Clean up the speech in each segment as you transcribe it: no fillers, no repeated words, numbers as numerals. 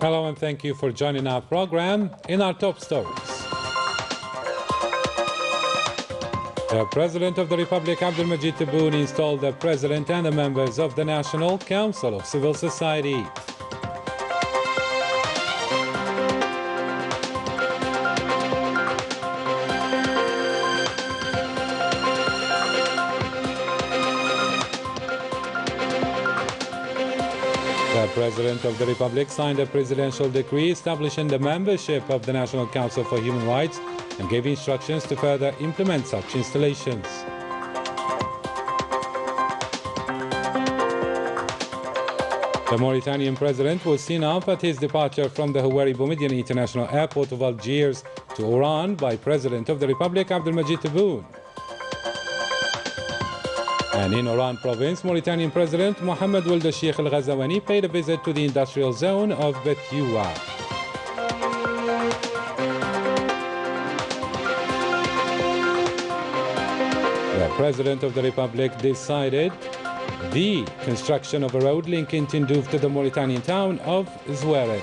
Hello and thank you for joining our program. In our top stories, the President of the Republic, Abdelmajid Tebboune, installed the President and the members of the National Council of Civil Society. The President of the Republic signed a presidential decree establishing the membership of the National Council for Human Rights and gave instructions to further implement such installations. The Mauritanian president was seen off at his departure from the Houari Boumediene International Airport of Algiers to Oran by President of the Republic, Abdelmajid Tebboune. And in Oran province, Mauritanian President Mohammed Ould Sheikh Al Ghazawani paid a visit to the industrial zone of Betioua. The President of the Republic decided the construction of a road linking Tindouf to the Mauritanian town of Zouaret.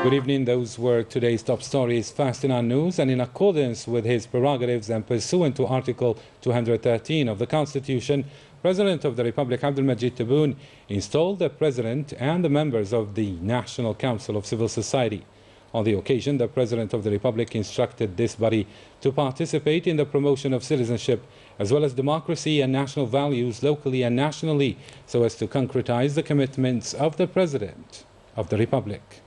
Good evening. Those were today's top stories. First in our news, and in accordance with his prerogatives and pursuant to Article 213 of the Constitution, President of the Republic Abdelmajid Tebboune installed the President and the members of the National Council of Civil Society. On the occasion, the President of the Republic instructed this body to participate in the promotion of citizenship as well as democracy and national values locally and nationally so as to concretize the commitments of the President of the Republic.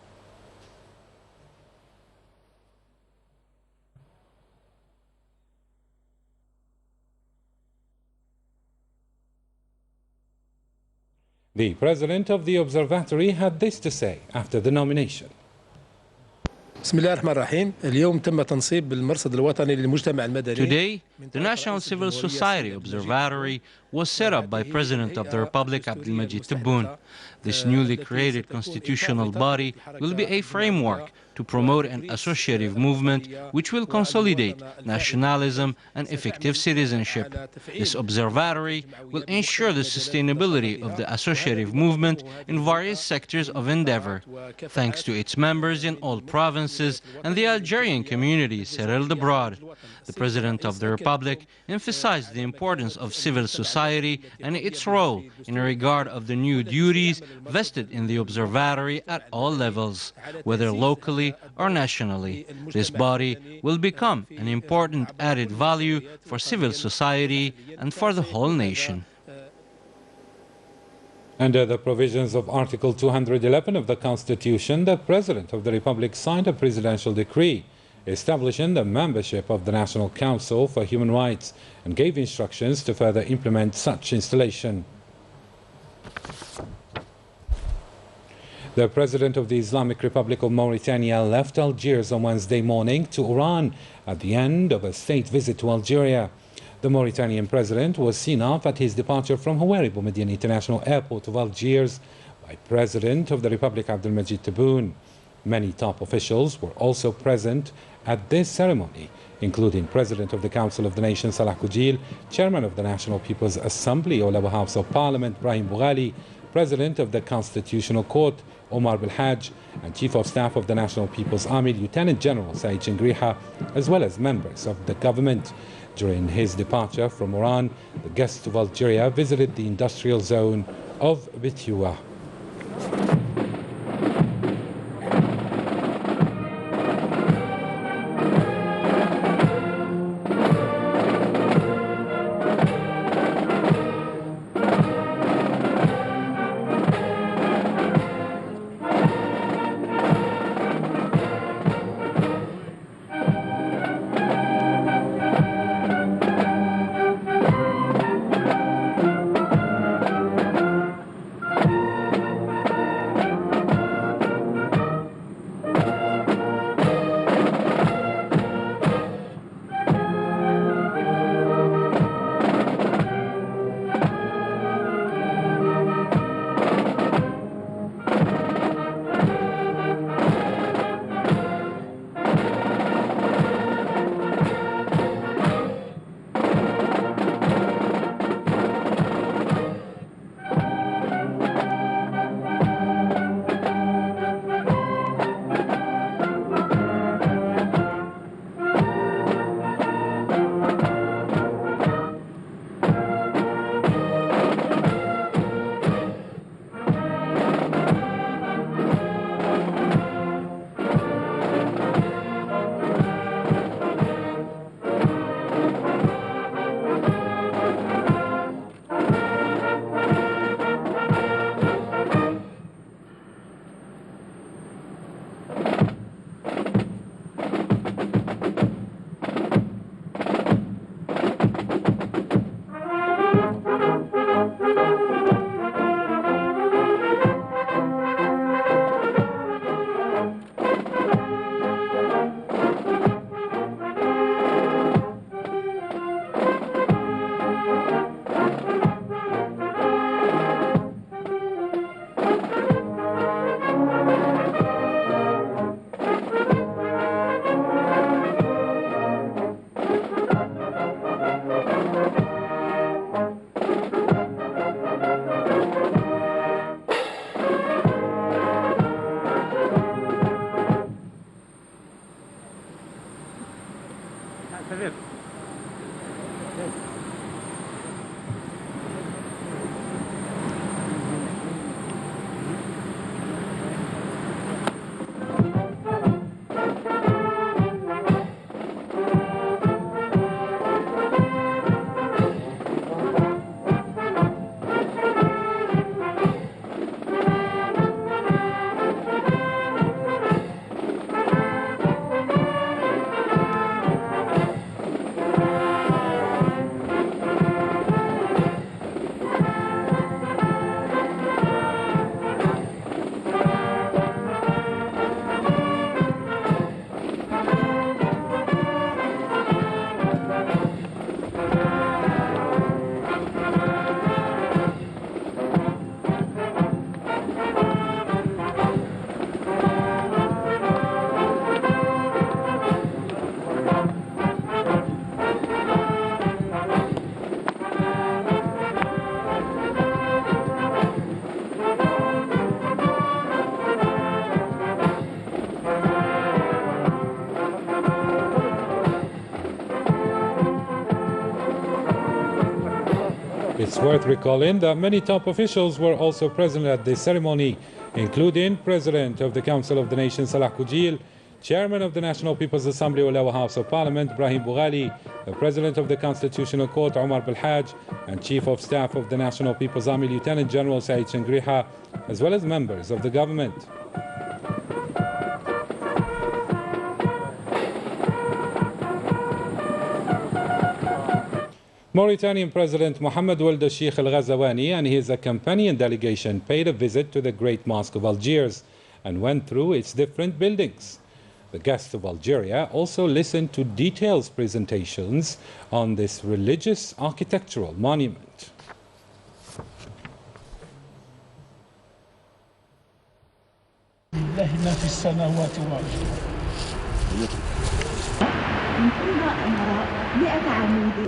The President of the Observatory had this to say after the nomination. Today, the National Civil Society Observatory was set up by President of the Republic Abdelmajid Tebboune. This newly created constitutional body will be a framework to promote an associative movement which will consolidate nationalism and effective citizenship. This observatory will ensure the sustainability of the associative movement in various sectors of endeavor, thanks to its members in all provinces and the Algerian community settled abroad. The President of the Republic emphasized the importance of civil society and its role in regard of the new duties vested in the observatory at all levels, whether locally or nationally. This body will become an important added value for civil society and for the whole nation. Under the provisions of Article 211 of the Constitution, the President of the Republic signed a presidential decree establishing the membership of the National Council for Human Rights and gave instructions to further implement such installation. The President of the Islamic Republic of Mauritania left Algiers on Wednesday morning to Oran at the end of a state visit to Algeria. The Mauritanian President was seen off at his departure from Houari Boumediene International Airport of Algiers by President of the Republic Abdelmajid Tebboune. Many top officials were also present at this ceremony, including President of the Council of the Nation Salah Koujil, Chairman of the National People's Assembly or Lower House of Parliament Brahim Boughali, President of the Constitutional Court Omar Belhaj, and Chief of Staff of the National People's Army Lieutenant General Said Chengriha, as well as members of the government. During his departure from Oran, the guests of Algeria visited the industrial zone of Betioua. worth recalling that many top officials were also present at this ceremony, including President of the Council of the Nation Salah Koujil, Chairman of the National People's Assembly or House of Parliament Brahim Boughali, the President of the Constitutional Court Omar Belhaj, and Chief of Staff of the National People's Army Lieutenant General Saeed Chengriha, as well as members of the government. Mauritanian President Mohamed Ould Sheikh Al Ghazawani and his accompanying delegation paid a visit to the Great Mosque of Algiers and went through its different buildings. The guests of Algeria also listened to detailed presentations on this religious architectural monument.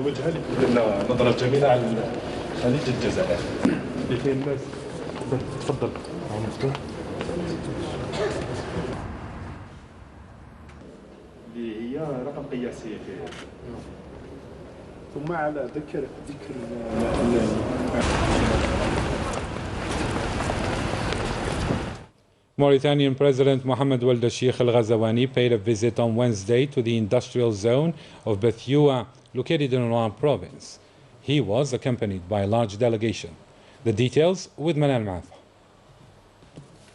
وجهها لنا نظرة جميلة على خليج الجزائر اللي فيه الناس. تفضل مفتوح اللي هي رقم قياسي ثم على ذكر Mauritanian President Mohamed Ould Sheikh Al Ghazawani paid a visit on Wednesday to the industrial zone of Bethioua, located in Oran province. He was accompanied by a large delegation. The details with Manal Maafa.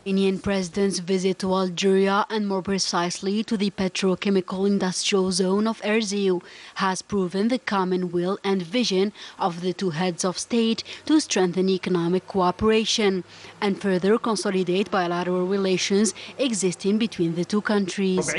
Indian President's visit to Algeria, and more precisely to the petrochemical industrial zone of Erziou, has proven the common will and vision of the two heads of state to strengthen economic cooperation and further consolidate bilateral relations existing between the two countries.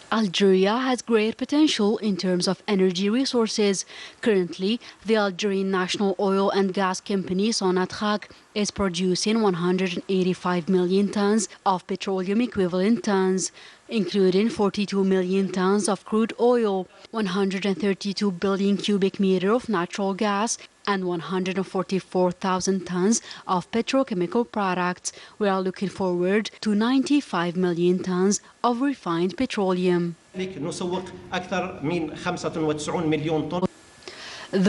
Algeria has great potential in terms of energy resources. Currently, the Algerian national oil and gas company Sonatrach is producing 185 million tons of petroleum equivalent tons, including 42 million tons of crude oil, 132 billion cubic meters of natural gas, and 144,000 tons of petrochemical products. We are looking forward to 95 million tons of refined petroleum. The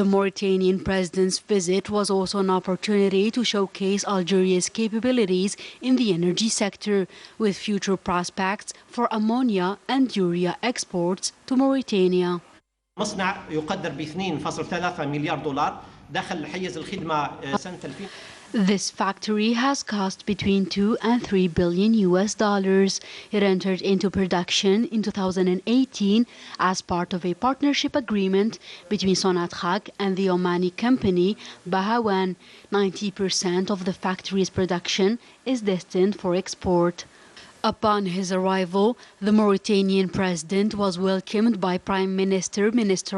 Mauritanian president's visit was also an opportunity to showcase Algeria's capabilities in the energy sector, with future prospects for ammonia and urea exports to Mauritania. مصنع يقدر ب 2.3 مليار دولار داخل حيز الخدمة سنة 2000. This factory has cost between 2 and 3 billion US dollars. It entered into production in 2018 as part of a partnership agreement between Sonatrach and the Omani company Bahawan. 90% of the factory's production is destined for export. Upon his arrival, the Mauritanian president was welcomed by Minister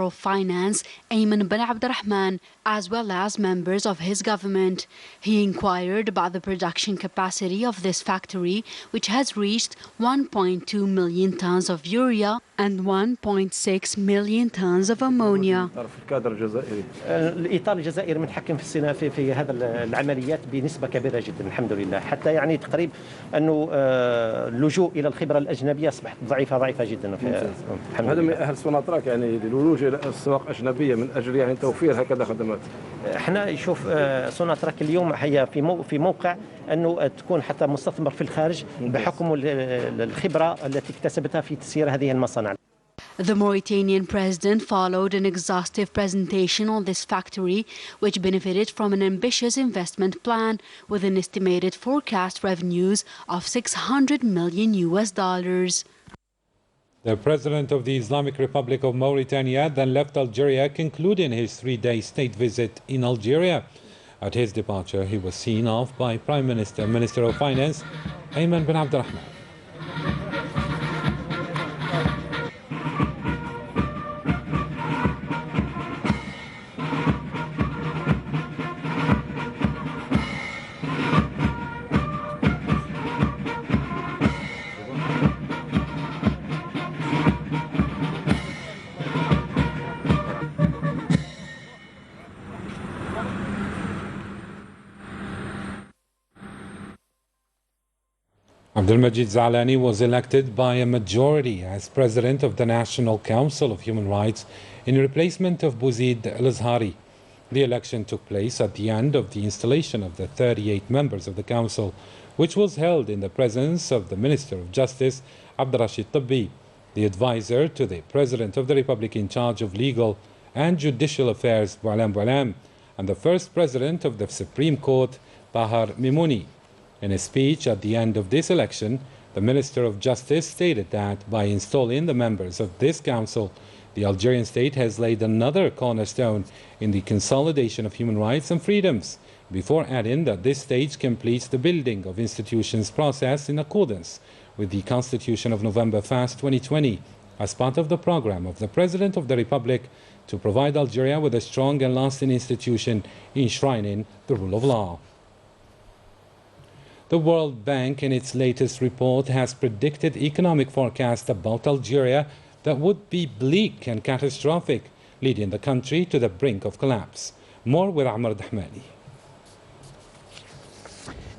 of Finance Ayman bin Abdurrahman, as well as members of his government. He inquired about the production capacity of this factory, which has reached 1.2 million tons of urea and 1.6 million tons of ammonia. الإطار الجزائري متحكم في هذا العمليات بنسبة كبيرة جدا الحمد لله، حتى يعني تقريبا أنه اللجوء إلى الخبرة الأجنبية أصبحت ضعيفة جدا. هذا من أهل سوناتراك يعني للولوج إلى أسواق أجنبية من أجل يعني توفير هكذا خدمات. احنا نشوف سوناتراك اليوم هي في موقع أنه تكون حتى مستثمر في الخارج بحكم الخبرة التي اكتسبتها في تسيير هذه المصانع. The Mauritanian president followed an exhaustive presentation on this factory, which benefited from an ambitious investment plan with an estimated forecast revenues of 600 million US dollars. The president of the Islamic Republic of Mauritania then left Algeria, concluding his 3-day state visit in Algeria. At his departure, he was seen off by Prime Minister, Minister of Finance, Ayman bin Abdurrahman. Abdelmajid Zalani was elected by a majority as president of the National Council of Human Rights in replacement of Bouzid El-Azhari. The election took place at the end of the installation of the 38 members of the council, which was held in the presence of the Minister of Justice, Abdrashid Tabbi, the advisor to the President of the Republic in charge of legal and judicial affairs, Boualam Boualam, and the first President of the Supreme Court, Tahar Mimouni. In a speech at the end of this election, the Minister of Justice stated that by installing the members of this council, the Algerian state has laid another cornerstone in the consolidation of human rights and freedoms, before adding that this stage completes the building of institutions process in accordance with the Constitution of November 1st, 2020, as part of the program of the President of the Republic to provide Algeria with a strong and lasting institution enshrining the rule of law. The World Bank, in its latest report, has predicted economic forecasts about Algeria that would be bleak and catastrophic, leading the country to the brink of collapse. More with Amr Dahmani.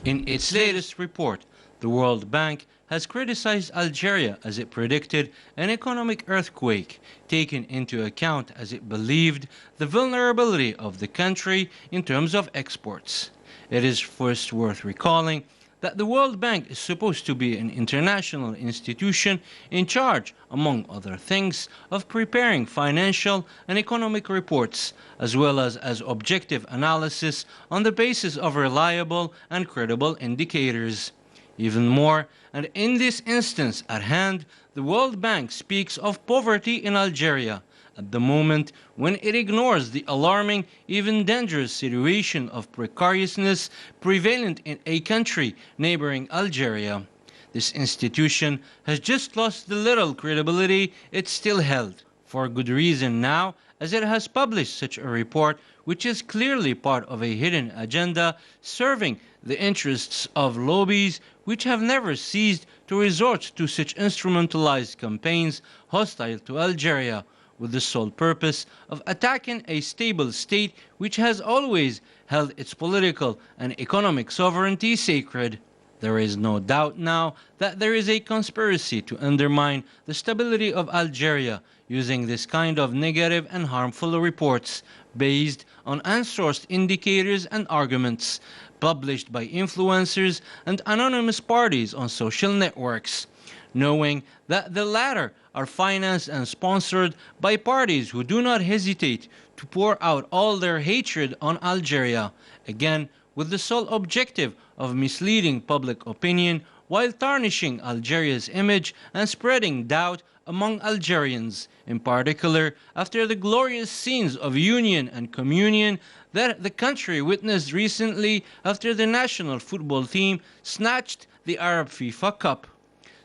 In its latest report, the World Bank has criticized Algeria as it predicted an economic earthquake, taking into account, as it believed, the vulnerability of the country in terms of exports. It is first worth recalling that the World Bank is supposed to be an international institution in charge, among other things, of preparing financial and economic reports, as well as objective analysis on the basis of reliable and credible indicators. Even more, and in this instance at hand, the World Bank speaks of poverty in Algeria, at the moment when it ignores the alarming, even dangerous situation of precariousness prevalent in a country neighboring Algeria. This institution has just lost the little credibility it still held, for good reason now, as it has published such a report which is clearly part of a hidden agenda serving the interests of lobbies which have never ceased to resort to such instrumentalized campaigns hostile to Algeria, with the sole purpose of attacking a stable state which has always held its political and economic sovereignty sacred. There is no doubt now that there is a conspiracy to undermine the stability of Algeria using this kind of negative and harmful reports based on unsourced indicators and arguments published by influencers and anonymous parties on social networks, knowing that the latter are financed and sponsored by parties who do not hesitate to pour out all their hatred on Algeria, again with the sole objective of misleading public opinion while tarnishing Algeria's image and spreading doubt among Algerians, in particular after the glorious scenes of union and communion that the country witnessed recently after the national football team snatched the Arab FIFA Cup.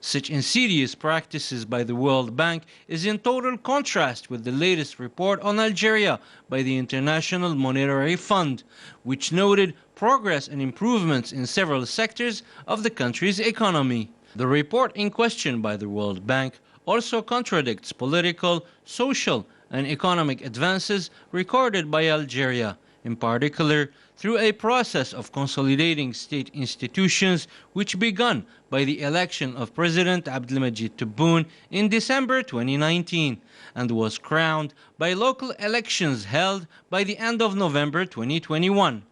Such insidious practices by the World Bank is in total contrast with the latest report on Algeria by the International Monetary Fund, which noted progress and improvements in several sectors of the country's economy. The report in question by the World Bank also contradicts political, social, and economic advances recorded by Algeria, in particular through a process of consolidating state institutions which began by the election of President Abdelmajid Tebboune in December 2019 and was crowned by local elections held by the end of November 2021.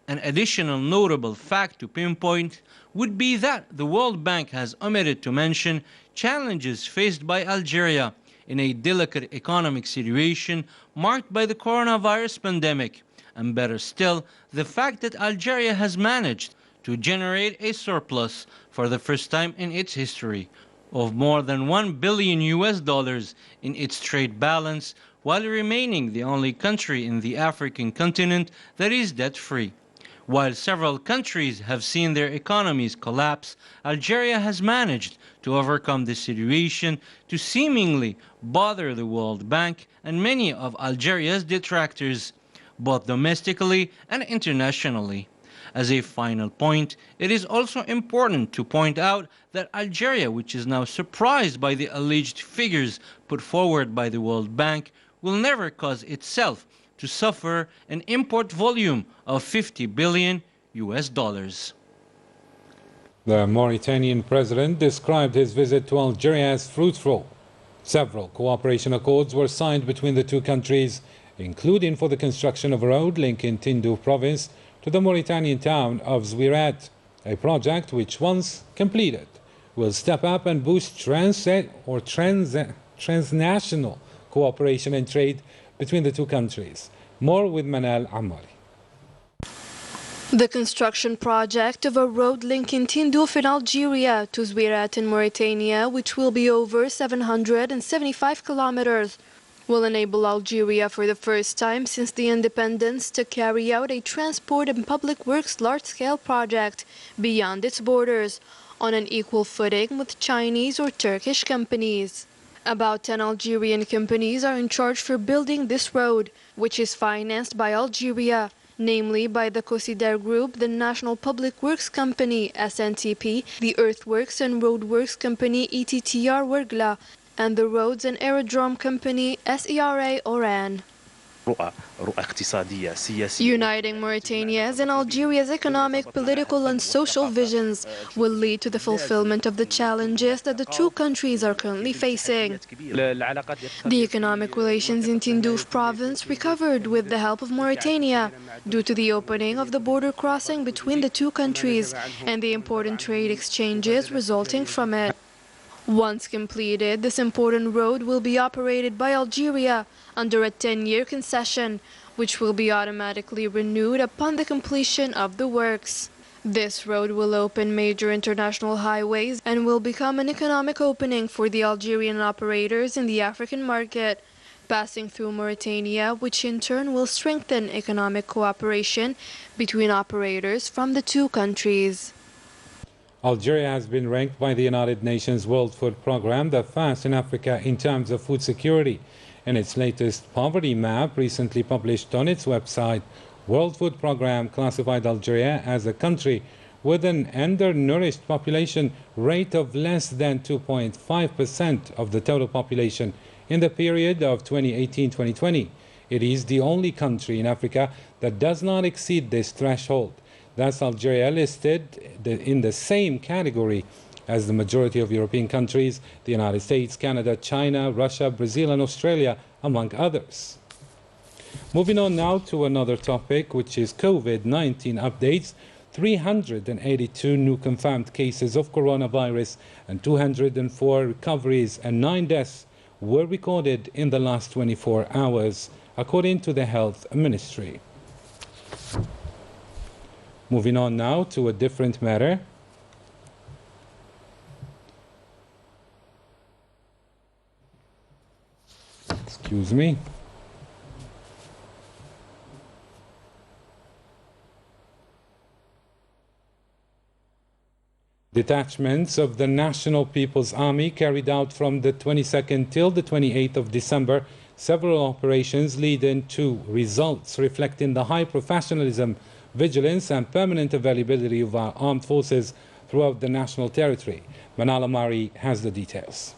An additional notable fact to pinpoint would be that the World Bank has omitted to mention challenges faced by Algeria in a delicate economic situation marked by the coronavirus pandemic, and better still, the fact that Algeria has managed to generate a surplus for the first time in its history of more than $1 billion in its trade balance, while remaining the only country in the African continent that is debt-free. While several countries have seen their economies collapse, Algeria has managed to overcome the situation to seemingly bother the World Bank and many of Algeria's detractors, both domestically and internationally. As a final point, it is also important to point out that Algeria, which is now surprised by the alleged figures put forward by the World Bank, will never cause itself to suffer an import volume of $50 billion. The Mauritanian president described his visit to Algeria as fruitful. Several cooperation accords were signed between the two countries, including for the construction of a road linking Tindouf province to the Mauritanian town of Zouirat, a project which, once completed, will step up and boost transnational cooperation and trade between the two countries. More with Manal Ammari. The construction project of a road linking Tindouf in Algeria to Zouirat in Mauritania, which will be over 775 kilometers, will enable Algeria for the first time since the independence to carry out a transport and public works large-scale project beyond its borders on an equal footing with Chinese or Turkish companies. About 10 Algerian companies are in charge for building this road, which is financed by Algeria, namely by the Cosider Group, the National Public Works Company, SNTP, the Earthworks and Roadworks Company, ETTR Wergla, and the Roads and Aerodrome Company, SERA Oran. Uniting Mauritania's and Algeria's economic, political and social visions will lead to the fulfillment of the challenges that the two countries are currently facing. The economic relations in Tindouf province recovered with the help of Mauritania due to the opening of the border crossing between the two countries and the important trade exchanges resulting from it. Once completed, this important road will be operated by Algeria under a 10-year concession, which will be automatically renewed upon the completion of the works. This road will open major international highways and will become an economic opening for the Algerian operators in the African market, passing through Mauritania, which in turn will strengthen economic cooperation between operators from the two countries. Algeria has been ranked by the United Nations World Food Programme the first in Africa in terms of food security. In its latest poverty map, recently published on its website, World Food Programme classified Algeria as a country with an undernourished population rate of less than 2.5% of the total population in the period of 2018-2020. It is the only country in Africa that does not exceed this threshold. Thus, Algeria listed in the same category as the majority of European countries, the United States, Canada, China, Russia, Brazil, and Australia, among others. Moving on now to another topic, which is COVID-19 updates. 382 new confirmed cases of coronavirus and 204 recoveries and 9 deaths were recorded in the last 24 hours, according to the Health Ministry. Moving on now to a different matter. Excuse me. Detachments of the National People's Army carried out from the 22nd till the 28th of December several operations leading to results reflecting the high professionalism, vigilance and permanent availability of our armed forces throughout the national territory. Manal Ammari has the details.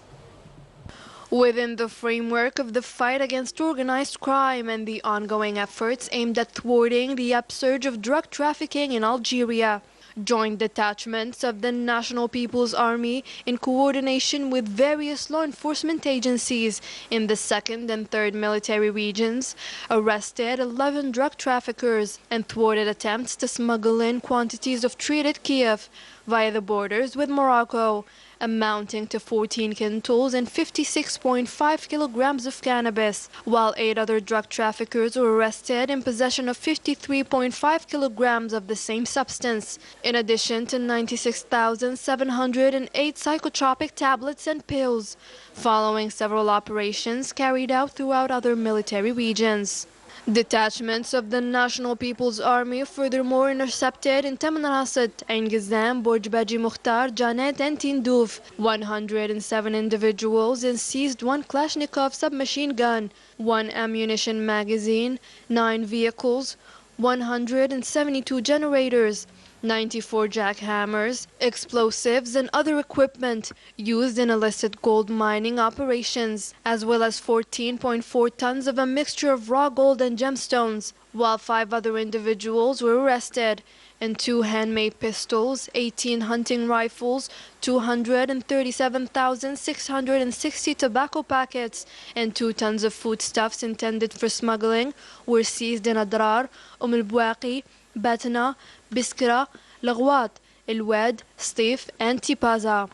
Within the framework of the fight against organized crime and the ongoing efforts aimed at thwarting the upsurge of drug trafficking in Algeria, joint detachments of the National People's Army in coordination with various law enforcement agencies in the 2nd and 3rd military regions arrested 11 drug traffickers and thwarted attempts to smuggle in quantities of treated Kiev via the borders with Morocco, amounting to 14 quintals and 56.5 kilograms of cannabis, while 8 other drug traffickers were arrested in possession of 53.5 kilograms of the same substance, in addition to 96,708 psychotropic tablets and pills, following several operations carried out throughout other military regions. Detachments of the National People's Army furthermore intercepted in Tamanrasset, Ain Gizam, Borj Baji Mukhtar, Janet and Tindouf 107 individuals and seized 1 Kalashnikov submachine gun, 1 ammunition magazine, 9 vehicles, 172 generators, 94 jackhammers, explosives and other equipment used in illicit gold mining operations, as well as 14.4 tons of a mixture of raw gold and gemstones, while 5 other individuals were arrested, and 2 handmade pistols, 18 hunting rifles, 237,660 tobacco packets, and 2 tons of foodstuffs intended for smuggling were seized in Adrar, El-Bouaqi, Batna, Biskra, Lagwat, El-Wed, Stif, and Tipaza.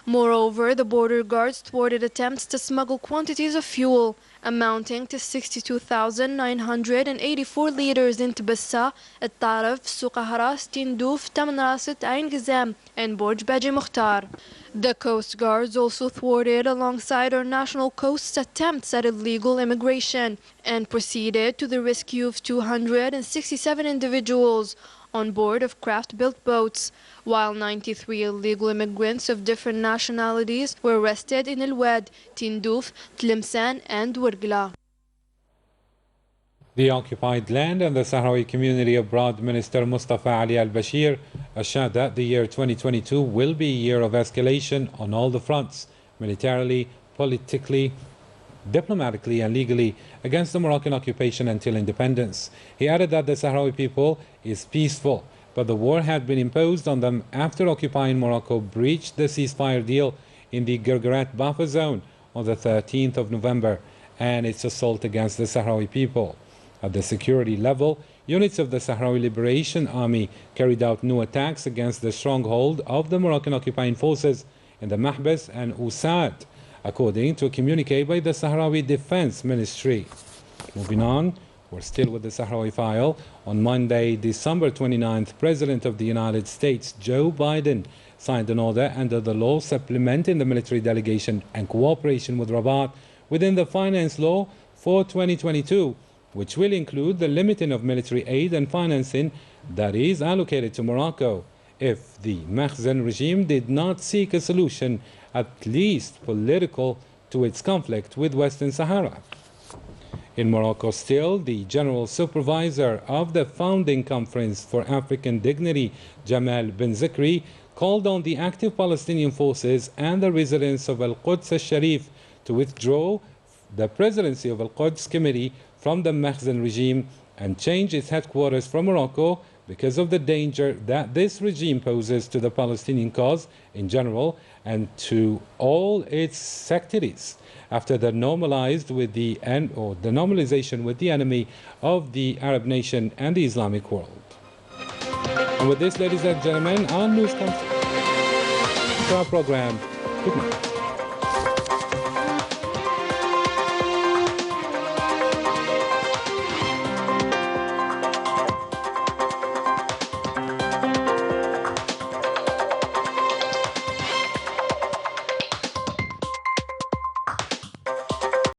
Moreover, the border guards thwarted attempts to smuggle quantities of fuel amounting to 62,984 liters into Bassa, El-Tarif, Suqahras, Tindouf, Tamanrasit, Ain Gizam, and Borj Baji Mukhtar. The Coast Guards also thwarted alongside our national coast's attempts at illegal immigration and proceeded to the rescue of 267 individuals on board of craft-built boats, while 93 illegal immigrants of different nationalities were arrested in El-Wed, Tindouf, Tlemcen, and Wergla. The occupied land and the Sahrawi community abroad Minister Mustafa Ali al-Bashir assured that the year 2022 will be a year of escalation on all the fronts, militarily, politically, diplomatically and legally, against the Moroccan occupation until independence. He added that the Sahrawi people is peaceful, but the war had been imposed on them after occupying Morocco breached the ceasefire deal in the Guerguerat buffer zone on the 13th of November and its assault against the Sahrawi people. At the security level, units of the Sahrawi Liberation Army carried out new attacks against the stronghold of the Moroccan occupying forces in the Mahbes and Usad, according to a communique by the Sahrawi Defense Ministry. Moving on, we're still with the Sahrawi file. On Monday, December 29th, President of the United States, Joe Biden, signed an order under the law supplementing the military delegation and cooperation with Rabat within the finance law for 2022, which will include the limiting of military aid and financing that is allocated to Morocco if the Makhzen regime did not seek a solution, at least political, to its conflict with Western Sahara. In Morocco still, the General Supervisor of the Founding Conference for African Dignity, Jamal Ben Zikri, called on the active Palestinian forces and the residents of Al-Quds al-Sharif to withdraw the presidency of Al-Quds Committee from the Makhzen regime and change its headquarters from Morocco because of the danger that this regime poses to the Palestinian cause in general and to all its sectaries after the normalization with the enemy of the Arab nation and the Islamic world. And with this, ladies and gentlemen, our news comes to our program. Good night.